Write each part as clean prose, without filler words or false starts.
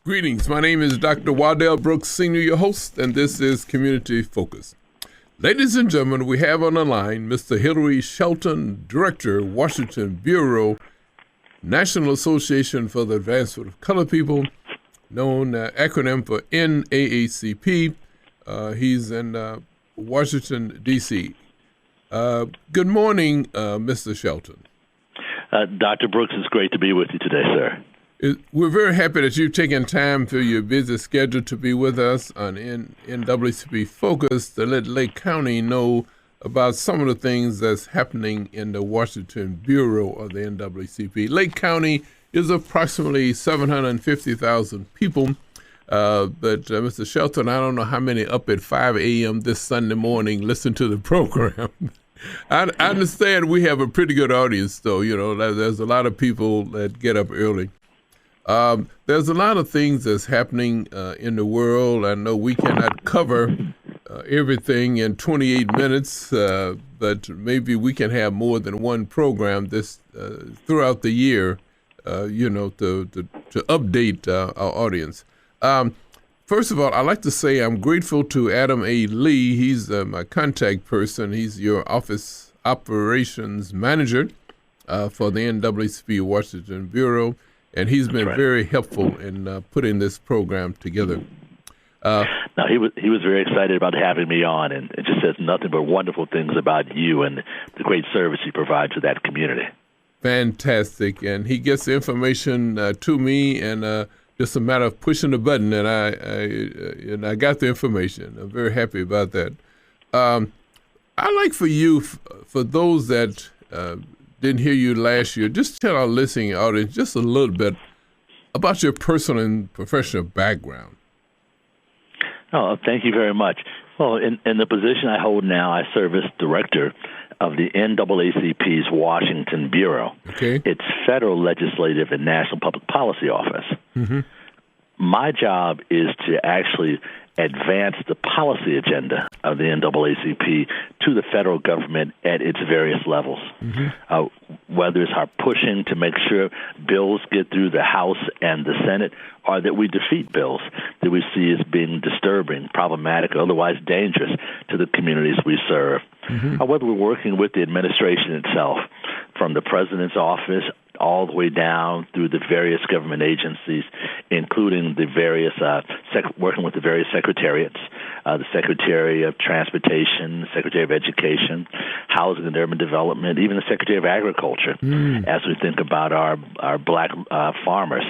Greetings. My name is Dr. Waddell Brooks, Sr., your host, and this is Community Focus. Ladies and gentlemen, we have on the line Mr. Hillary Shelto, Director, Washington Bureau, National Association for the Advancement of Colored People, known acronym for NAACP. He's in Washington, D.C. Good morning, Mr. Shelto. Dr. Brooks, it's great to be with you today, sir. We're very happy that you've taken time through your busy schedule to be with us on NAACP Focus to let Lake County know about some of the things that's happening in the Washington Bureau of the NAACP. Lake County is approximately 750,000 people, but Mr. Shelton, I don't know how many up at 5 a.m. this Sunday morning listen to the program. I understand we have a pretty good audience, though. You know, there's a lot of people that get up early. There's a lot of things that's happening in the world. I know we cannot cover everything in 28 minutes, but maybe we can have more than one program this throughout the year, to update our audience. First of all, I'd like to say I'm grateful to Adam A. Lee. He's my contact person. He's your office operations manager for the NAACP Washington Bureau. And he's been very helpful in putting this program together. Now, he was very excited about having me on, and it just says nothing but wonderful things about you and the great service you provide to that community. Fantastic. And he gets the information to me, and just a matter of pushing the button, and I got the information. I'm very happy about that. I'd like for you, for those that didn't hear you last year, just tell our listening audience just a little bit about your personal and professional background. Oh, thank you very much. Well, in the position I hold now, I serve as director of the NAACP's Washington Bureau. Okay. It's federal legislative and national public policy office. Mm-hmm. My job is to actually advance the policy agenda of the NAACP to the federal government at its various levels, whether it's our pushing to make sure bills get through the House and the Senate, or that we defeat bills that we see as being disturbing, problematic, or otherwise dangerous to the communities we serve, or whether we're working with the administration itself, from the president's office all the way down through the various government agencies, including the various working with the various secretariats, the Secretary of Transportation, the Secretary of Education, Housing and Urban Development, even the Secretary of Agriculture, as we think about our black farmers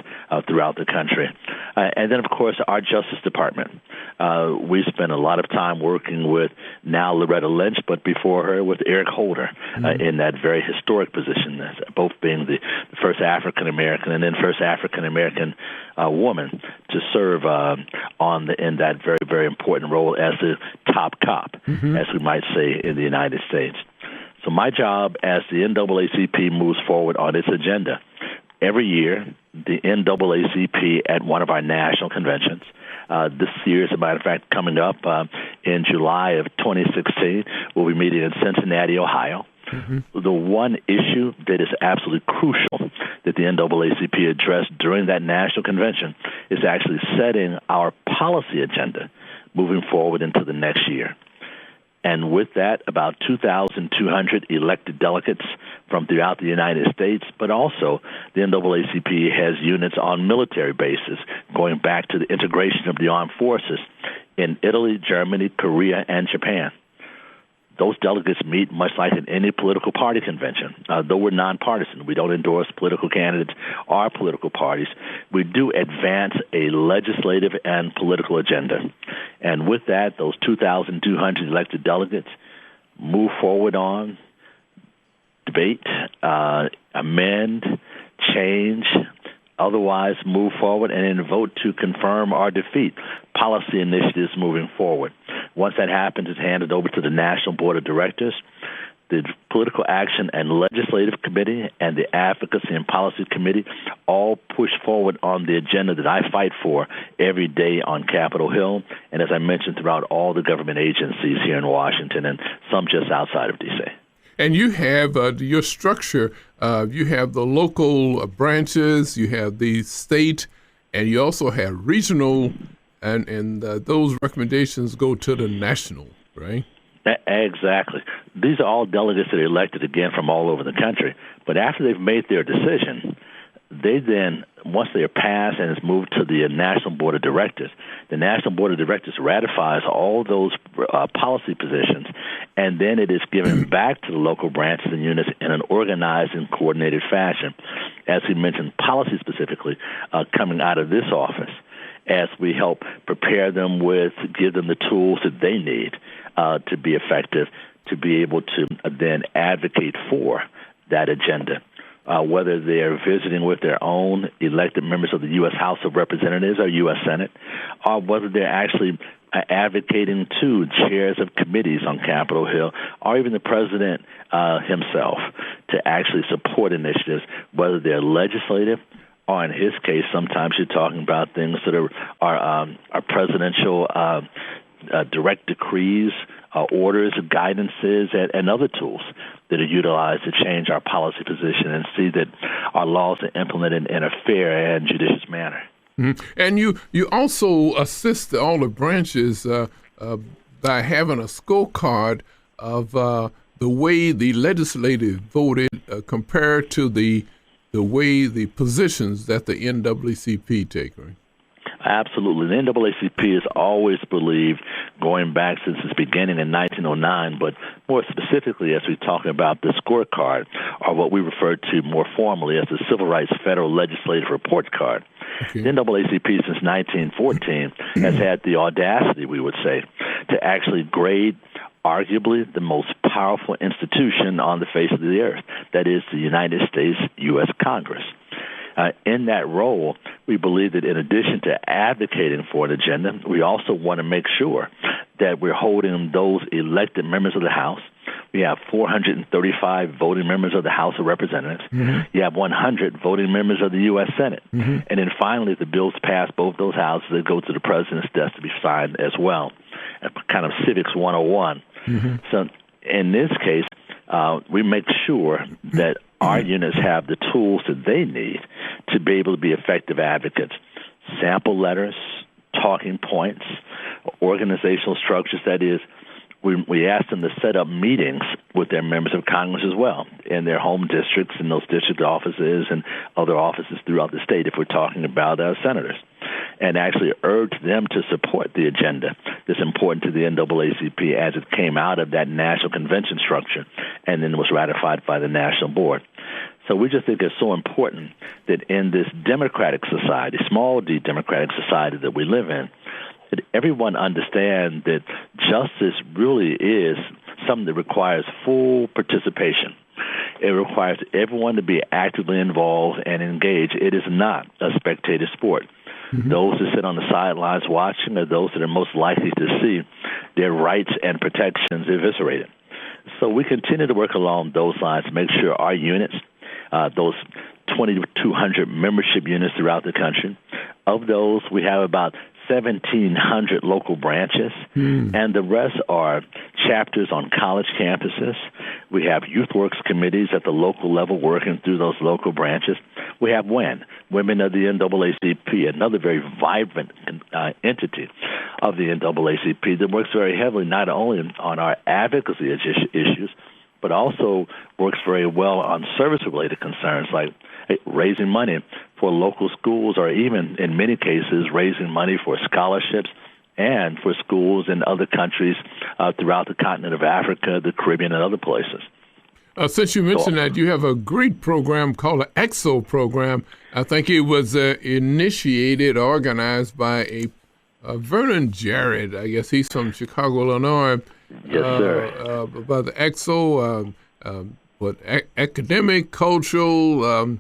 throughout the country. And then, of course, our Justice Department. We spend a lot of time working with now Loretta Lynch, but before her with Eric Holder in that very historic position, both being the first African-American and then first African-American woman to serve in that very, very important role as the top cop, as we might say in the United States. So my job as the NAACP moves forward on its agenda, every year the NAACP at one of our national conventions, this year, as a matter of fact, coming up in July of 2016, we'll be meeting in Cincinnati, Ohio. The one issue that is absolutely crucial that the NAACP addressed during that national convention is actually setting our policy agenda moving forward into the next year. And with that, about 2,200 elected delegates from throughout the United States, but also the NAACP has units on military bases going back to the integration of the armed forces in Italy, Germany, Korea, and Japan. Those delegates meet much like in any political party convention. Though we're nonpartisan, we don't endorse political candidates or political parties. We do advance a legislative and political agenda. And with that, those 2,200 elected delegates move forward on, debate, amend, change, otherwise move forward, and then vote to confirm or defeat policy initiatives moving forward. Once that happens, it's handed over to the National Board of Directors. The Political Action and Legislative Committee and the Advocacy and Policy Committee all push forward on the agenda that I fight for every day on Capitol Hill, and as I mentioned, throughout all the government agencies here in Washington and some just outside of D.C. And you have your structure. You have the local branches, you have the state, and you also have regional, and those recommendations go to the national, right? Exactly. These are all delegates that are elected, again, from all over the country. But after they've made their decision, they then, once they are passed and it's moved to the National Board of Directors, the National Board of Directors ratifies all those policy positions, and then it is given back to the local branches and units in an organized and coordinated fashion. As we mentioned, policy specifically coming out of this office, as we help prepare them give them the tools that they need to be effective, to be able to then advocate for that agenda. Whether they're visiting with their own elected members of the U.S. House of Representatives or U.S. Senate, or whether they're actually advocating to chairs of committees on Capitol Hill, or even the president himself, to actually support initiatives, whether they're legislative, or in his case, sometimes you're talking about things that are presidential direct decrees, orders, guidances, and other tools that are utilized to change our policy position and see that our laws are implemented in a fair and judicious manner. Mm-hmm. And you also assist all the branches by having a scorecard of the way the legislative voted compared to the way the positions that the NAACP take, right? Absolutely. The NAACP has always believed, going back since its beginning in 1909, but more specifically as we talk about the scorecard, or what we refer to more formally as the Civil Rights Federal Legislative Report Card. Okay. The NAACP since 1914 has had the audacity, we would say, to actually grade arguably the most powerful institution on the face of the earth, that is the United States U.S. Congress. In that role, we believe that in addition to advocating for an agenda, we also want to make sure that we're holding those elected members of the House. We have 435 voting members of the House of Representatives. Mm-hmm. You have 100 voting members of the U.S. Senate. Mm-hmm. And then finally, if the bills pass both those houses, they go to the president's desk to be signed as well. Kind of civics 101. Mm-hmm. So in this case, we make sure that our units have the tools that they need to be able to be effective advocates. Sample letters, talking points, organizational structures, that is, we ask them to set up meetings with their members of Congress as well in their home districts and those district offices and other offices throughout the state if we're talking about senators, and actually urge them to support the agenda that's important to the NAACP as it came out of that national convention structure and then was ratified by the national board. So we just think it's so important that in this democratic society, small d democratic society that we live in, that everyone understand that justice really is something that requires full participation. It requires everyone to be actively involved and engaged. It is not a spectator sport. Mm-hmm. Those that sit on the sidelines watching are those that are most likely to see their rights and protections eviscerated. So we continue to work along those lines to make sure our units, those 2,200 membership units throughout the country, of those we have about 1,700 local branches, and the rest are chapters on college campuses. We have youth works committees at the local level working through those local branches. We have Women of the NAACP, another very vibrant entity of the NAACP that works very heavily not only on our advocacy issues, but also works very well on service-related concerns like raising money for local schools, or even in many cases raising money for scholarships and for schools in other countries throughout the continent of Africa, the Caribbean, and other places. Since you mentioned that, you have a great program called the EXO program. I think it was initiated, organized by a Vernon Jarrett. I guess he's from Chicago, Illinois. Yes, sir. About the EXO, academic, cultural,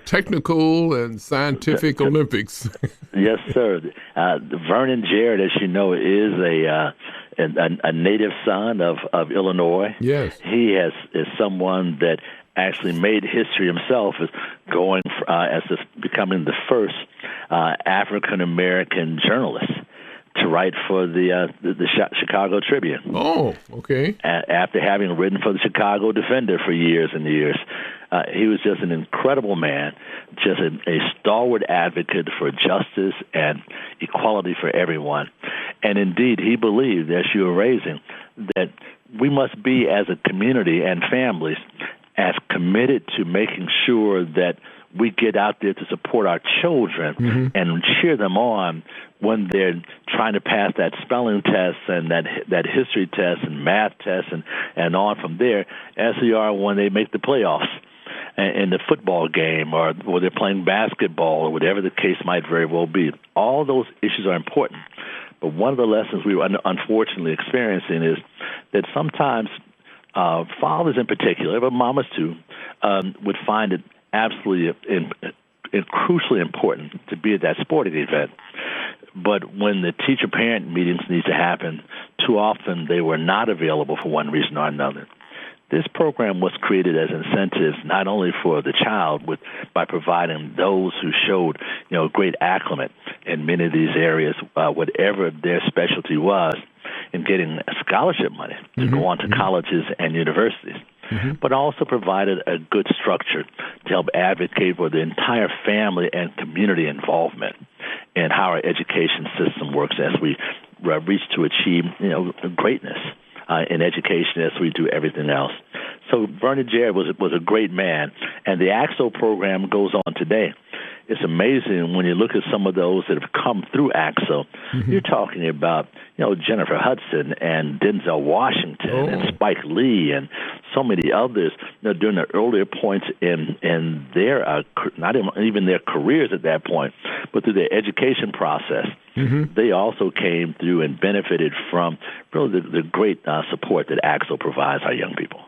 technical, and scientific Olympics. Yes, sir. Vernon Jarrett, as you know, is a native son of Illinois. Yes. He is someone that actually made history himself as going becoming the first African American journalist to write for the Chicago Tribune. Oh, okay. After having written for the Chicago Defender for years and years. He was just an incredible man, just a stalwart advocate for justice and equality for everyone. And indeed, he believed, as you were raising, that we must be, as a community and families, as committed to making sure that we get out there to support our children and cheer them on when they're trying to pass that spelling test and that history test and math test and on from there, as they are when they make the playoffs in the football game or they're playing basketball or whatever the case might very well be. All those issues are important. But one of the lessons we were unfortunately experiencing is that sometimes fathers in particular, but mamas too, would find it absolutely crucially important to be at that sporting event. But when the teacher-parent meetings need to happen, too often they were not available for one reason or another. This program was created as incentives not only for the child, but by providing those who showed, great acclimate in many of these areas, whatever their specialty was, in getting scholarship money to go on to colleges and universities. But also provided a good structure to help advocate for the entire family and community involvement in how our education system works as we reach to achieve, greatness in education as we do everything else. So Bernie Jarrett was a great man, and the AXO program goes on today. It's amazing when you look at some of those that have come through AXO. You're talking about, Jennifer Hudson and Denzel Washington and Spike Lee and so many others during the earlier points in their, not even their careers at that point, but through their education process. They also came through and benefited from really the great support that AXO provides our young people.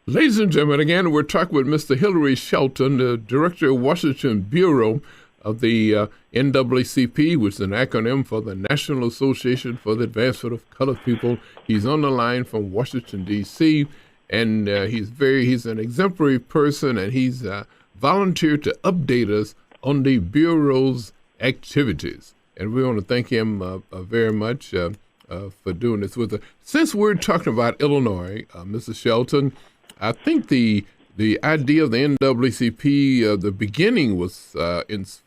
Ladies and gentlemen, again, we're talking with Mr. Hilary Shelton, the Director of Washington Bureau of the NAACP, which is an acronym for the National Association for the Advancement of Colored People. He's on the line from Washington, D.C., and he's an exemplary person, and he's volunteered to update us on the Bureau's activities. And we want to thank him very much for doing this with us. Since we're talking about Illinois, Mr. Shelton, I think the idea of the NAACP, the beginning was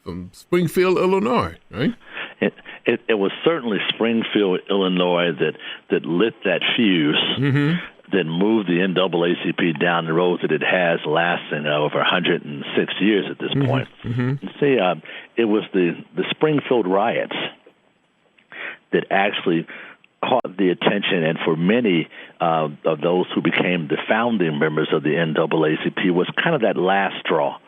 from Springfield, Illinois, right? It was certainly Springfield, Illinois that lit that fuse that moved the NAACP down the road that it has lasting over 106 years at this point. See, it was the Springfield riots that actually caught the attention, and for many of those who became the founding members of the NAACP was kind of that last straw.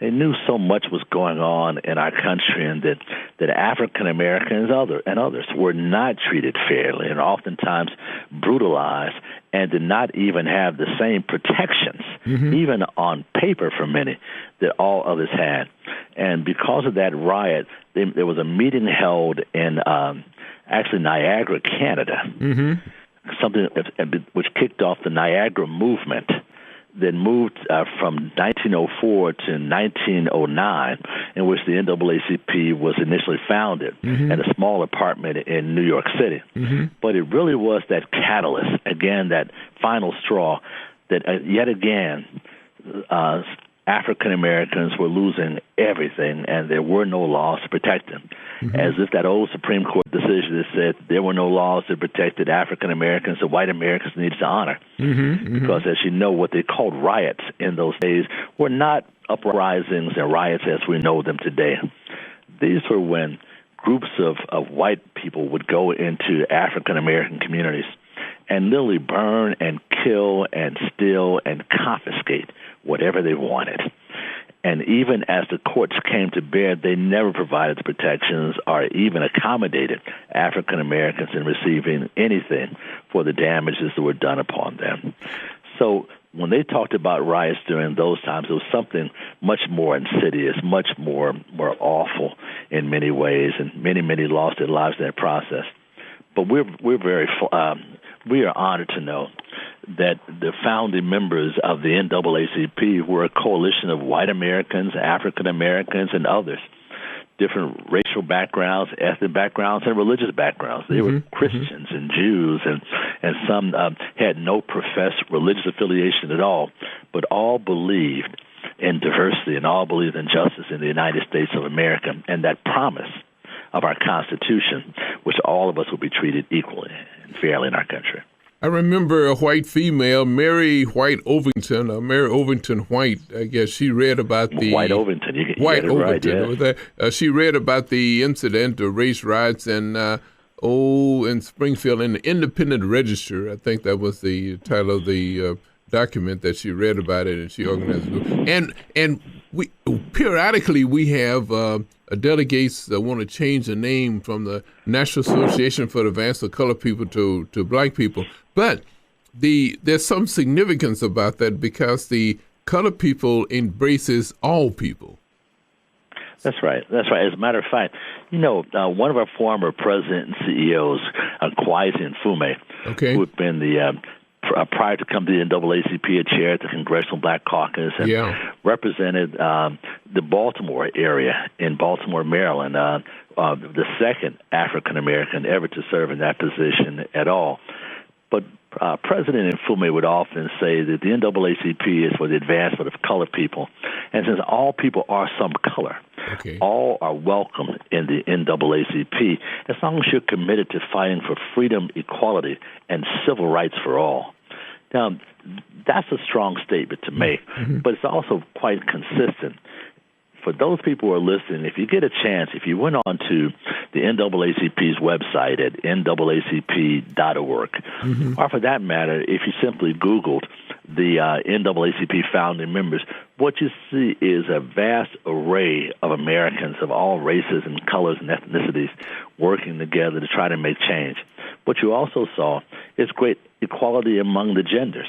They knew so much was going on in our country, and that African Americans and others were not treated fairly and oftentimes brutalized, and did not even have the same protections, even on paper for many, that all others had. And because of that riot, there was a meeting held in actually Niagara, Canada, something which kicked off the Niagara movement, then moved from 1904 to 1909, in which the NAACP was initially founded at a small apartment in New York City. But it really was that catalyst, again, that final straw, that yet again African Americans were losing everything, and there were no laws to protect them. As if that old Supreme Court decision that said there were no laws that protected African Americans, the white Americans needed to honor. Because, as you know, what they called riots in those days were not uprisings and riots as we know them today. These were when groups of white people would go into African American communities and literally burn and kill and steal and confiscate whatever they wanted. And even as the courts came to bear, they never provided the protections or even accommodated African Americans in receiving anything for the damages that were done upon them. So when they talked about riots during those times, it was something much more insidious, much more awful in many ways, and many lost their lives in that process. But we are honored to know that the founding members of the NAACP were a coalition of white Americans, African Americans, and others, different racial backgrounds, ethnic backgrounds, and religious backgrounds. They were Christians and Jews, and some had no professed religious affiliation at all, but all believed in diversity and all believe in justice in the United States of America, and that promise of our Constitution, which all of us will be treated equally and fairly in our country. I remember a white female, Mary White Ovington, Mary Ovington White, I guess she read about the... White Ovington, you White get it Ovington, right, yeah. She read about the incident of race riots in Springfield in the Independent Register. I think that was the title of the document that she read about it, and she organized it. And we periodically we have delegates that want to change the name from the National Association for the Advancement of Colored People to Black people. But there's some significance about that because the colored people embraces all people. That's right. As a matter of fact, one of our former president and CEOs, Kwesi Nfume, who had been the prior to coming to the NAACP, a chair at the Congressional Black Caucus, and represented the Baltimore area in Baltimore, Maryland, the second African American ever to serve in that position at all. But President Nfume would often say that the NAACP is for the advancement of colored people, and since all people are some color, all are welcome in the NAACP as long as you're committed to fighting for freedom, equality, and civil rights for all. Now, that's a strong statement to make, but it's also quite consistent. For those people who are listening, if you get a chance, if you went on to the NAACP's website at naacp.org, or for that matter, if you simply Googled the NAACP founding members, what you see is a vast array of Americans of all races and colors and ethnicities working together to try to make change. What you also saw is great equality among the genders.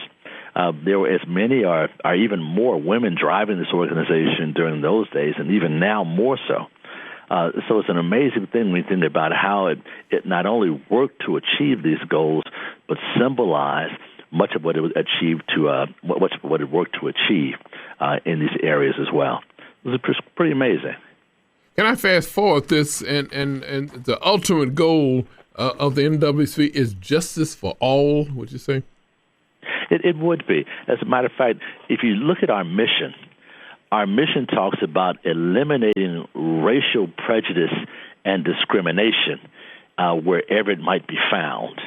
There were as many or even more women driving this organization during those days, and even now more so. So it's an amazing thing when you think about how it not only worked to achieve these goals, but symbolized much of what it achieved to what it worked to achieve in these areas as well. It was pretty amazing. Can I fast forward this and the ultimate goal of the NAACP is justice for all, would you say? It would be. As a matter of fact, if you look at our mission talks about eliminating racial prejudice and discrimination wherever it might be found.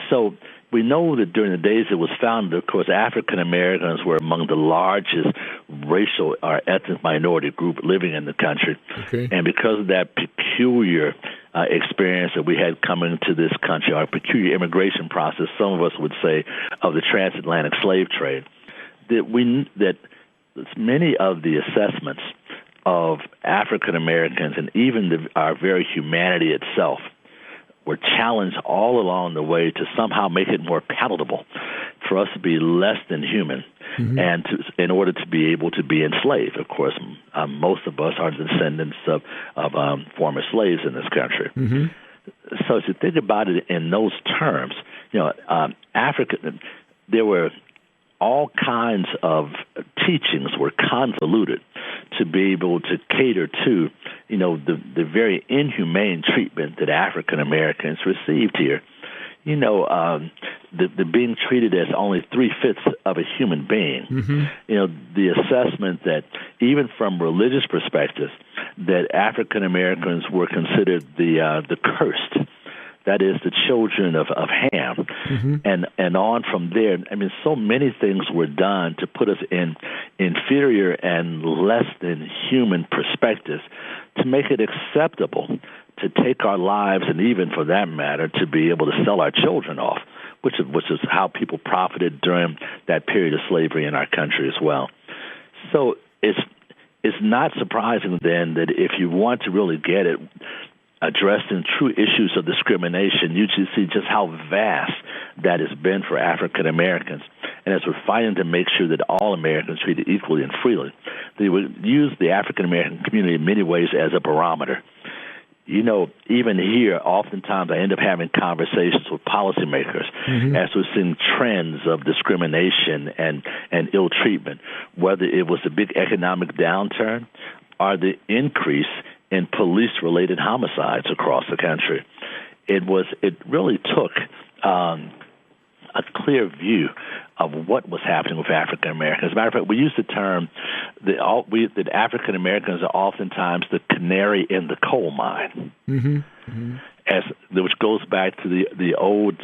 So we know that during the days it was founded, of course, African Americans were among the largest racial or ethnic minority group living in the country. And because of that peculiar experience that we had coming to this country, our peculiar immigration process, some of us would say, of the transatlantic slave trade, that many of the assessments of African Americans and even our very humanity itself were challenged all along the way to somehow make it more palatable for us to be less than human and in order to be able to be enslaved. Of course, most of us are descendants of former slaves in this country. So to think about it in those terms, there were all kinds of teachings were convoluted to be able to cater to, the very inhumane treatment that African Americans received here. The being treated as only 3/5 of a human being. The assessment that even from religious perspectives, that African Americans were considered the cursed. That is the children of Ham, and on from there. I mean, so many things were done to put us in inferior and less than human perspectives to make it acceptable to take our lives, and even for that matter, to be able to sell our children off, which is how people profited during that period of slavery in our country as well. So it's not surprising then that if you want to really get it addressed in true issues of discrimination, you should see just how vast that has been for African Americans. And as we're fighting to make sure that all Americans are treated equally and freely, they would use the African American community in many ways as a barometer. Even here, oftentimes I end up having conversations with policymakers as we're seeing trends of discrimination and ill treatment, whether it was a big economic downturn or the increase in police-related homicides across the country. It really took a clear view of what was happening with African Americans. As a matter of fact, we use the term that African Americans are oftentimes the canary in the coal mine. Mm-hmm. Mm-hmm. Which goes back to the old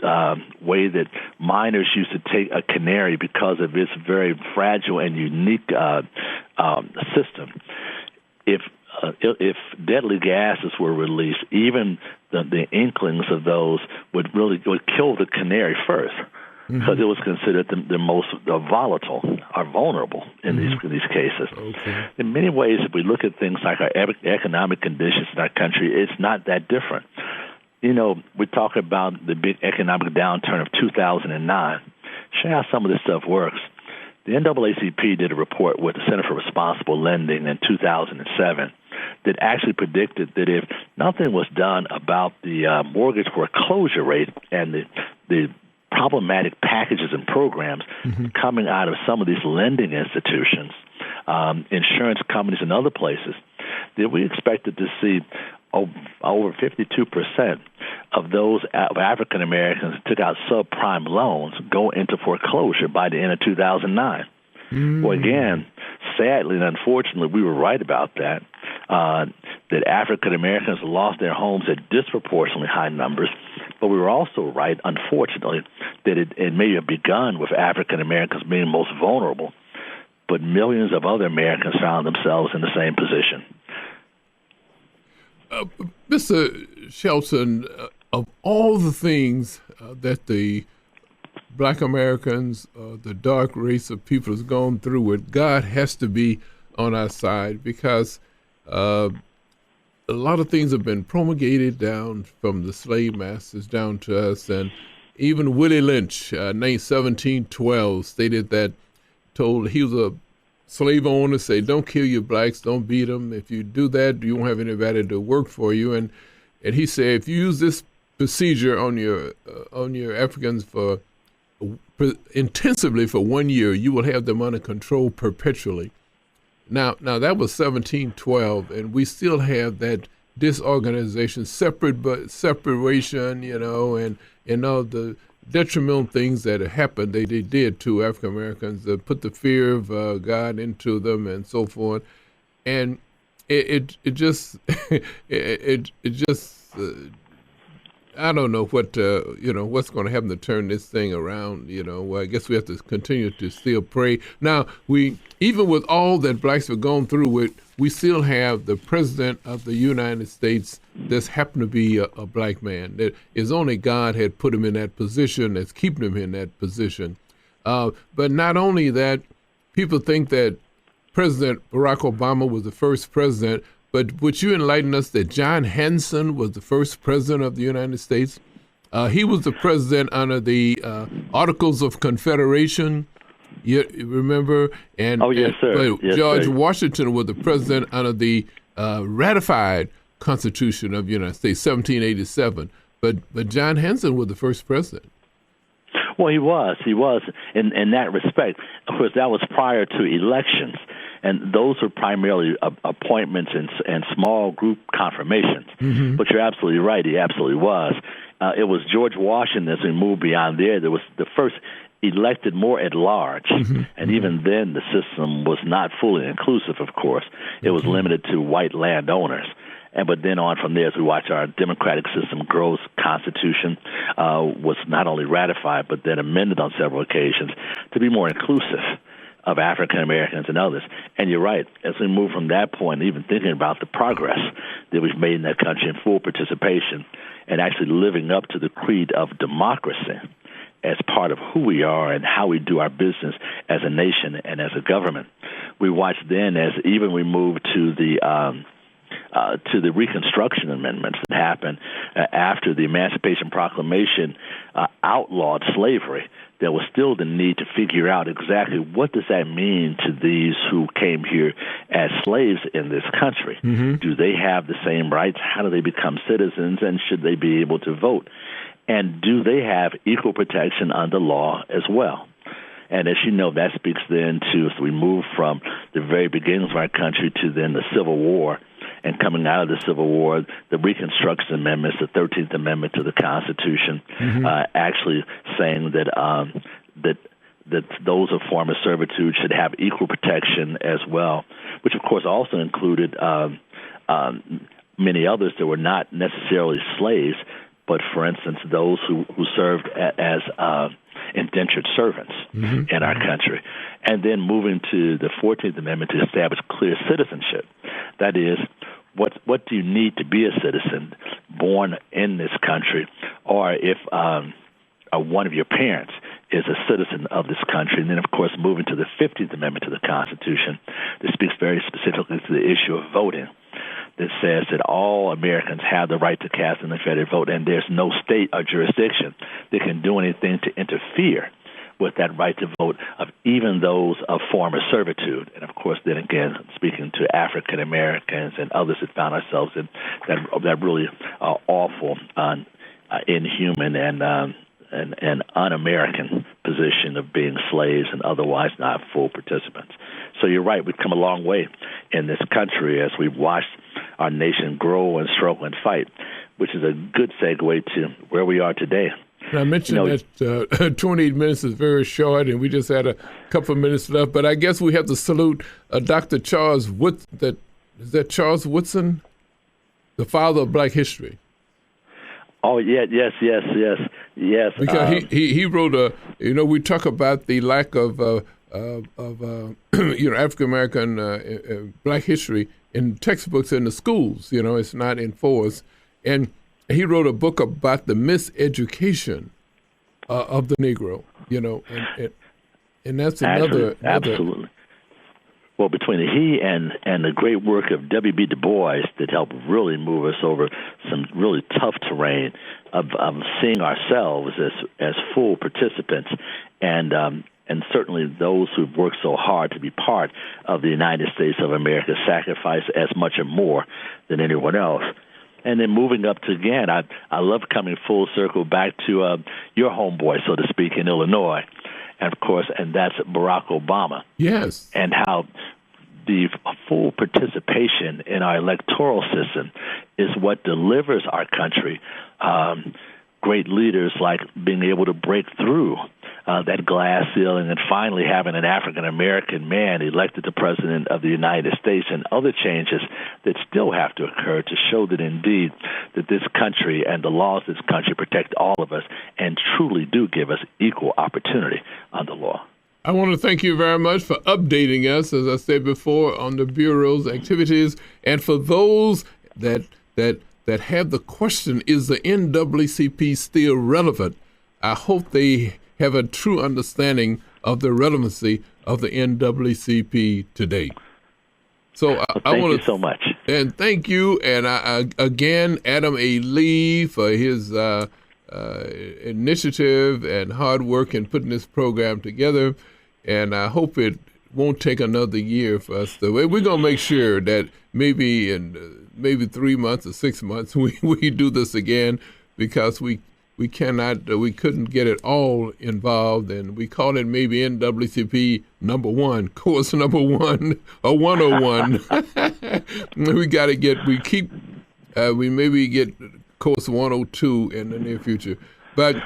way that miners used to take a canary because of its very fragile and unique system. If deadly gases were released, even the inklings of those would kill the canary first, because it was considered the most volatile or vulnerable in these cases. Okay. In many ways, if we look at things like our economic conditions in our country, it's not that different. You know, we talk about the big economic downturn of 2009. Show how some of this stuff works. The NAACP did a report with the Center for Responsible Lending in 2007 that actually predicted that if nothing was done about the mortgage foreclosure rate and the problematic packages and programs coming out of some of these lending institutions, insurance companies and other places, that we expected to see over 52% of those African Americans who took out subprime loans go into foreclosure by the end of 2009. Well, again, sadly and unfortunately, we were right about that, that African Americans lost their homes at disproportionately high numbers, but we were also right, unfortunately, that it may have begun with African Americans being most vulnerable, but millions of other Americans found themselves in the same position. Mr. Shelton, of all the things that the Black Americans, the dark race of people has gone through with, God has to be on our side, because a lot of things have been promulgated down from the slave masters down to us. And even Willie Lynch, 1712, stated that, he was a slave owner, say, don't kill your blacks, don't beat them. If you do that, you won't have anybody to work for you. And he said, if you use this procedure on your Africans intensively for 1 year, you will have them under control perpetually. Now that was 1712, and we still have that disorganization, separation, and all the detrimental things that happened, they did to African Americans, put the fear of God into them and so forth, and it just I don't know what what's going to happen to turn this thing around. Well, I guess we have to continue to still pray. Now, even with all that blacks have gone through with, we still have the president of the United States that's happened to be a black man. That is only God had put him in that position, that's keeping him in that position. But not only that, people think that President Barack Obama was the first president, but would you enlighten us that John Hanson was the first president of the United States? He was the president under the Articles of Confederation. You remember? And, yes, sir. But George Washington was the president under the ratified Constitution of the United States, 1787. But John Hanson was the first president. Well, he was in that respect. Of course, that was prior to elections, and those were primarily appointments and small group confirmations. Mm-hmm. But you're absolutely right; he absolutely was. It was George Washington, as we moved beyond there, that was the first elected more at large, and even then the system was not fully inclusive, of course. It was limited to white landowners. But then on from there, as we watch our democratic system grow, Constitution was not only ratified, but then amended on several occasions to be more inclusive of African Americans and others. And you're right, as we move from that point, even thinking about the progress that we've made in that country in full participation and actually living up to the creed of democracy as part of who we are and how we do our business as a nation and as a government. We watch then as even we move to the Reconstruction Amendments that happened after the Emancipation Proclamation outlawed slavery. There was still the need to figure out exactly what does that mean to these who came here as slaves in this country. Mm-hmm. Do they have the same rights? How do they become citizens? And should they be able to vote? And do they have equal protection under law as well? And as you know, that speaks then to, as we move from the very beginnings of our country to then the Civil War and coming out of the Civil War, the Reconstruction Amendments, the 13th Amendment to the Constitution, actually saying that those of former servitude should have equal protection as well, which of course also included many others that were not necessarily slaves, but for instance, those who served as indentured servants in our country. And then moving to the 14th Amendment to establish clear citizenship. That is, what do you need to be a citizen born in this country, or if one of your parents is a citizen of this country. And then, of course, moving to the 15th Amendment to the Constitution, that speaks very specifically to the issue of voting, that says that all Americans have the right to cast an unfettered vote, and there's no state or jurisdiction that can do anything to interfere with that right to vote of even those of former servitude. And, of course, then again, speaking to African Americans and others that found ourselves in that really awful, inhuman, and un-American position of being slaves and otherwise not full participants. So you're right, we've come a long way in this country as we've watched our nation grow and struggle and fight, which is a good segue to where we are today. I mentioned that 28 minutes is very short, and we just had a couple of minutes left, but I guess we have to salute Dr. Charles Woodson. Is that Charles Woodson, the father of Black history? Oh, yes. Because he wrote we talk about the lack of African American Black history in textbooks in the schools. It's not enforced, and he wrote a book about the miseducation of the Negro. And that's another. Absolutely. Well, between he and the great work of W.B. Du Bois that helped really move us over some really tough terrain of seeing ourselves as full participants, and certainly those who've worked so hard to be part of the United States of America sacrifice as much or more than anyone else. And then moving up to, again, I love coming full circle back to your homeboy, so to speak, in Illinois. And, of course, and that's Barack Obama. Yes. And how the full participation in our electoral system is what delivers our country great leaders, like being able to break through that glass ceiling and finally having an African-American man elected the President of the United States, and other changes that still have to occur to show that indeed that this country and the laws of this country protect all of us and truly do give us equal opportunity under law. I want to thank you very much for updating us, as I said before, on the Bureau's activities. And for those that have the question, is the NAACP still relevant? I hope they have a true understanding of the relevancy of the NAACP today. So thank you so much. And thank you. And again, Adam A. Lee for his initiative and hard work in putting this program together. And I hope it won't take another year for us to. We're going to make sure that maybe in 3 months or 6 months we do this again, because we couldn't get it all involved, and we call it maybe NAACP number 1, course number 1 or 101. We maybe get course 102 in the near future. But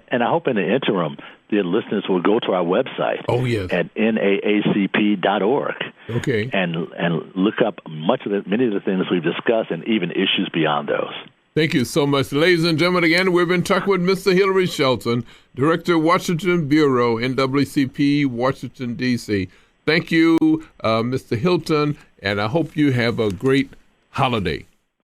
and I hope in the interim, the listeners will go to our website. Oh, yes. At NAACP.org. Okay. And look up many of the things we've discussed, and even issues beyond those. Thank you so much. Ladies and gentlemen, again, we've been talking with Mr. Hillary Shelton, Director, Washington Bureau, NAACP, Washington, D.C. Thank you, Mr. Hilton, and I hope you have a great holiday.